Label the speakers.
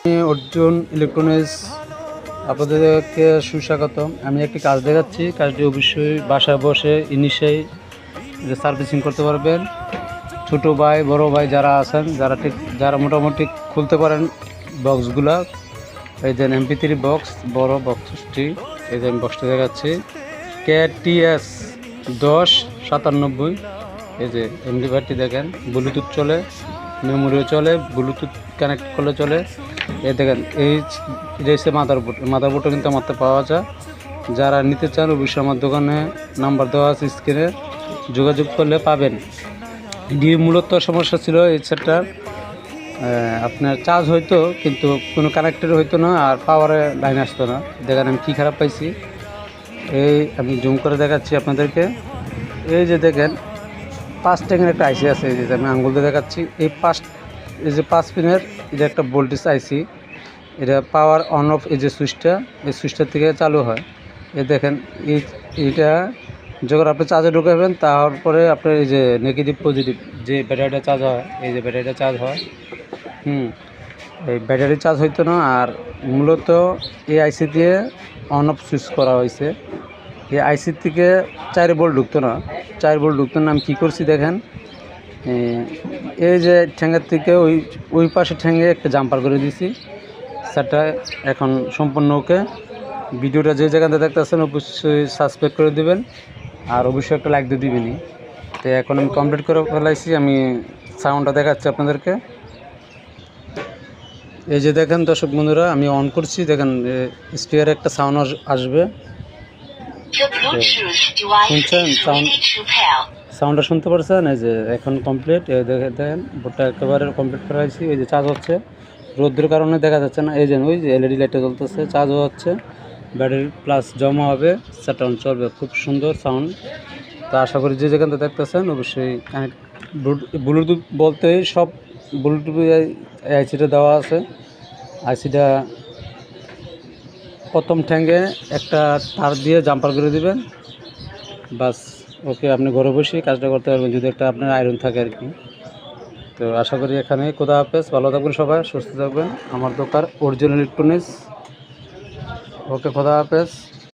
Speaker 1: Arjun electronics আপনাদেরকে সুস্বাগতম। আমি একটি কাজ দেখাচ্ছি। কাজটি অবশ্যই বাসায় বসে ইনিশিয়াই যে সার্ভিসিং করতে পারবেন। ছোটো ভাই বড় ভাই যারা আছেন, যারা মোটামুটি খুলতে পারেন বক্সগুলা, এই যে MP3 বক্স, বড় বক্সটি, এই যে আমি বক্সটি দেখাচ্ছি KTS 1097। এই যে এমপ্লিফায়ারটি দেখেন, ব্লুটুথ চলে, মেমোরিও চলে, ব্লুটুথ কানেক্ট করলে চলে। এই দেখেন, এই যে মাদারবোর্ডটা কিন্তু আমার পাওয়া যায়। যারা নিতে চান অবশ্যই আমার দোকানে নাম্বার দেওয়া আছে, স্ক্রিনে যোগাযোগ করলে পাবেন। মূলত সমস্যা ছিল এই সেটটার, আপনার চার্জ হইতো কিন্তু কোনো কানেক্টেড হইতো না, আর পাওয়ারে লাইন আসতো না। দেখেন আমি কী খারাপ পাইছি। এই আমি জুম করে দেখাচ্ছি আপনাদেরকে। এই যে দেখেন 5 ট্যাঙ্গের একটা আইসি আছে, এই যে আমি আঙ্গুল দিয়ে দেখাচ্ছি। এই 5 পিনের এটা একটা ভোল্টেজ আইসি। এটা পাওয়ার অন অফ, এই যে সুইচটা, এই সুইচটার থেকে চালু হয়। এই দেখেন এইটা যখন আপনি চার্জে ঢুকাবেন, তারপরে আপনার এই যে নেগেটিভ পজিটিভ যে ব্যাটারিটা চার্জ হয়, এই যে ব্যাটারিটা চার্জ হয়। এই ব্যাটারি চার্জ হইতো না। আর মূলত এই আইসি দিয়ে অন অফ সুইচ করা হয়েছে। এই আইসির থেকে 4 ভোল্ট ঢুকতো না, 4 ভোল্ট ঢুকতো না। আমি কী করছি দেখেন, এই যে ঠ্যাঙ্গের থেকে ওই পাশে ঠ্যাঙ্গে একটা জাম্পার করে দিয়েছি। সেটা এখন সম্পূর্ণ ওকে। ভিডিওটা যে জায়গাতে দেখতেছেন অবশ্যই সাবস্ক্রাইব করে দেবেন, আর অবশ্যই একটা লাইক দিয়ে দিবেনই। তো এখন আমি কমপ্লিট করে ফেলাইছি। আমি সাউন্ডটা দেখাচ্ছি আপনাদেরকে। এই যে দেখেন দর্শক বন্ধুরা, আমি অন করছি, দেখেন স্পিকারে একটা সাউন্ড আসবে। শুনছেন সাউন্ডটা শুনতে পারছেন? এই যে এখন কমপ্লিট। দেখেন বোর্ডটা একেবারে কমপ্লিট করা হয়েছে। এই যে চার্জ হচ্ছে, রোদ্রের কারণে দেখা যাচ্ছে না। এই যে ওই যে LED লাইটটা জ্বলতেছে, চার্জও হচ্ছে, ব্যাটারি প্লাস জমা হবে, সেটা চলবে। খুব সুন্দর সাউন্ড। তো আশা করি যে যেখানটা দেখতেছেন অবশ্যই কানেক্ট। ব্লুটুথ বলতে সব ব্লুটুথ আইসিটা দেওয়া আছে। আইসিটা প্রথম ঠ্যাঙ্গে একটা তার দিয়ে জাম্পার করে দিবেন, বাস ওকে। আপনি ঘরে বসেই কাজটা করতে পারবেন, যদি একটা আপনার আয়রন থাকে আর কি। তো আশা করি এখানে খোদা হাফেজ, ভালো থাকবেন সবাই, সুস্থ থাকবেন। আমার দোকান অর্জুন ইলেকট্রনিক্স। ওকে, খোদা হাফেজ।